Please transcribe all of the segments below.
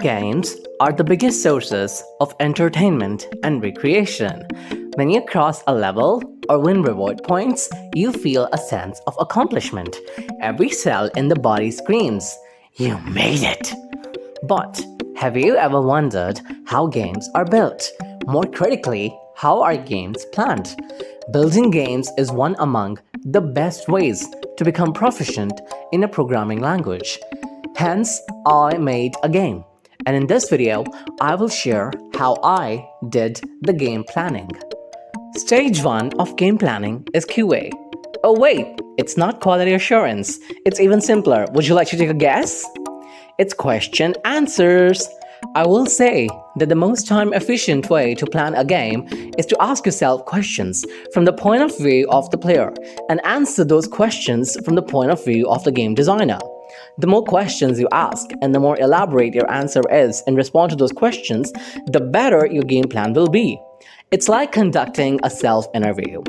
games are the biggest sources of entertainment and recreation. When you cross a level or win reward points, you feel a sense of accomplishment. Every cell in the body screams, "You made it!" But have you ever wondered how games are built? More critically, how are games planned? Building games is one among the best ways to become proficient in a programming language. Hence, I made a game. And in this video, I will share how I did the game planning. Stage 1 of game planning is QA. Oh wait, it's not quality assurance. It's even simpler. Would you like to take a guess? It's question answers. I will say that the most time-efficient way to plan a game is to ask yourself questions from the point of view of the player and answer those questions from the point of view of the game designer. The more questions you ask and the more elaborate your answer is in response to those questions, the better your game plan will be. It's like conducting a self-interview.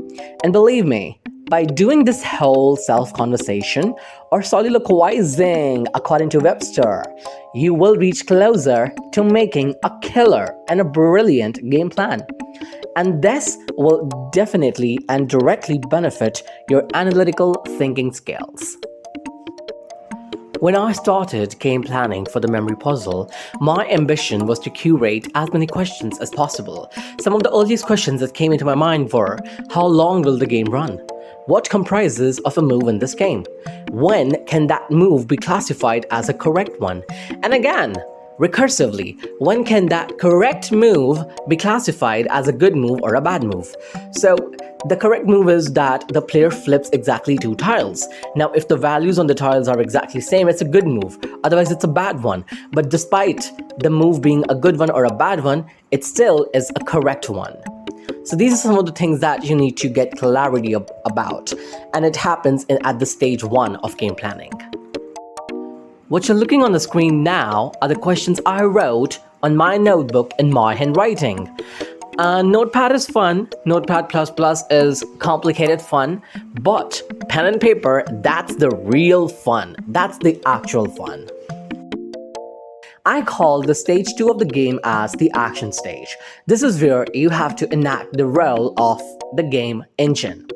And believe me, by doing this whole self-conversation or soliloquizing according to Webster, you will reach closer to making a killer and a brilliant game plan. And this will definitely and directly benefit your analytical thinking skills. When I started game planning for the memory puzzle, my ambition was to curate as many questions as possible. Some of the earliest questions that came into my mind were, how long will the game run? What comprises of a move in this game? When can that move be classified as a correct one? And again, recursively, when can that correct move be classified as a good move or a bad move? So, the correct move is that the player flips exactly 2 tiles. Now, if the values on the tiles are exactly same, it's a good move. Otherwise, it's a bad one. But despite the move being a good one or a bad one, it still is a correct one. So these are some of the things that you need to get clarity about. And it happens at the stage 1 of game planning. What you're looking on the screen now are the questions I wrote on my notebook in my handwriting. Notepad is fun, Notepad++ is complicated fun, but pen and paper, that's the real fun. That's the actual fun. I call the stage 2 of the game as the action stage. This is where you have to enact the role of the game engine.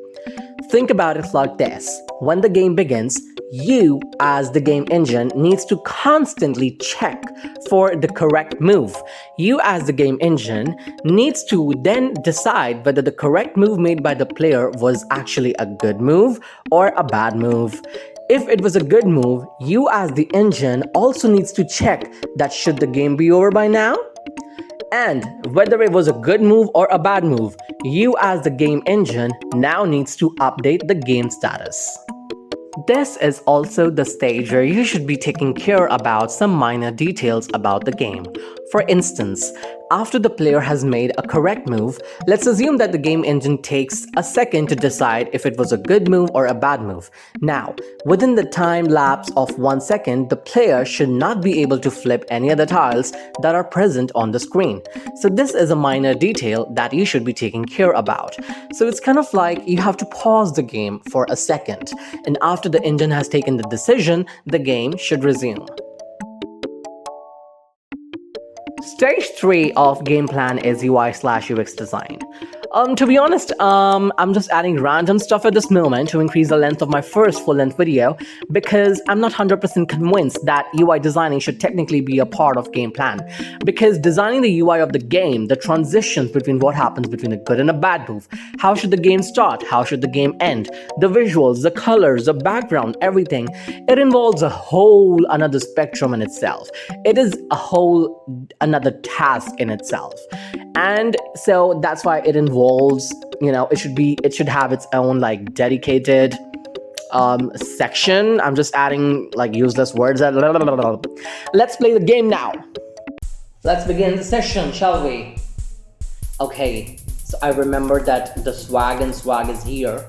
Think about it like this. When the game begins, you as the game engine needs to constantly check for the correct move. You as the game engine needs to then decide whether the correct move made by the player was actually a good move or a bad move. If it was a good move, you as the engine also needs to check that should the game be over by now? And whether it was a good move or a bad move, you as the game engine now needs to update the game status. This is also the stage where you should be taking care about some minor details about the game. For instance, after the player has made a correct move, let's assume that the game engine takes a second to decide if it was a good move or a bad move. Now, within the time lapse of 1 second, the player should not be able to flip any of the tiles that are present on the screen. So this is a minor detail that you should be taking care about. So it's kind of like you have to pause the game for a second, and after the engine has taken the decision, the game should resume. Stage 3 of game plan is UI/UX design. To be honest, I'm just adding random stuff at this moment to increase the length of my first full-length video because I'm not 100% convinced that UI designing should technically be a part of game plan. Because designing the UI of the game, the transitions between what happens between a good and a bad move, how should the game start, how should the game end, the visuals, the colors, the background, everything, it involves a whole another spectrum in itself. It is a whole another task in itself. And so that's why it involves, it should have its own like dedicated section. I'm just adding like useless words. Let's play the game now. Let's begin the session, shall we? Okay, so I remember that the swag is here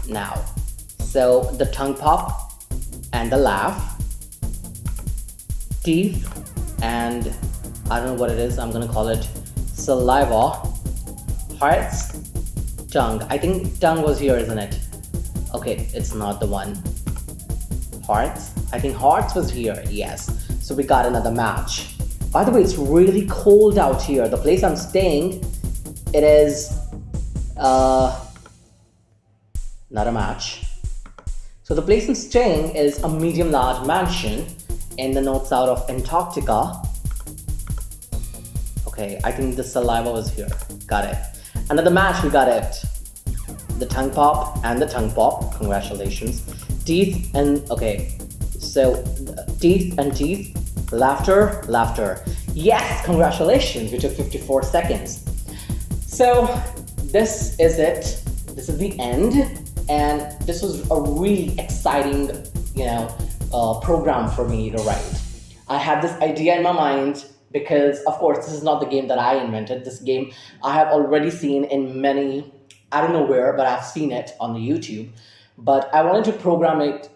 now. So the tongue pop and the laugh, teeth, and I don't know what it is. I'm gonna call it saliva, hearts, tongue. I think tongue was here, isn't it? Okay, it's not the one. Hearts. I think hearts was here. Yes. So we got another match. By the way, it's really cold out here. The place I'm staying, it is not a match. So the place I'm staying is a medium-large mansion in the north side of Antarctica. Okay, I think the saliva was here. Got it. Another match, we got it. The tongue pop and the tongue pop. Congratulations. Teeth and okay. So teeth and teeth. Laughter, laughter. Yes, congratulations. We took 54 seconds. So this is it. This is the end. And this was a really exciting, program for me to write. I had this idea in my mind because, of course, this is not the game that I invented. This game I have already seen in many, I don't know where, but I've seen it on the YouTube. But I wanted to program it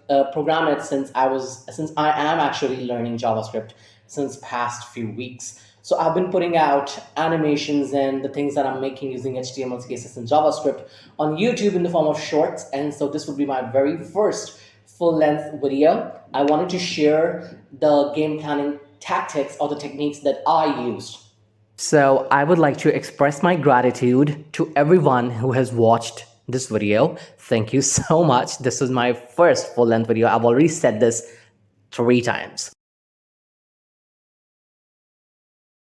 since I am actually learning JavaScript since past few weeks. So I've been putting out animations and the things that I'm making using HTML, CSS, and JavaScript on YouTube in the form of shorts. And so this would be my very first full-length video. I wanted to share the game planning tactics or the techniques that I used. So I would like to express my gratitude to everyone who has watched this video. Thank you so much. This was my first full-length video. I've already said this 3 times.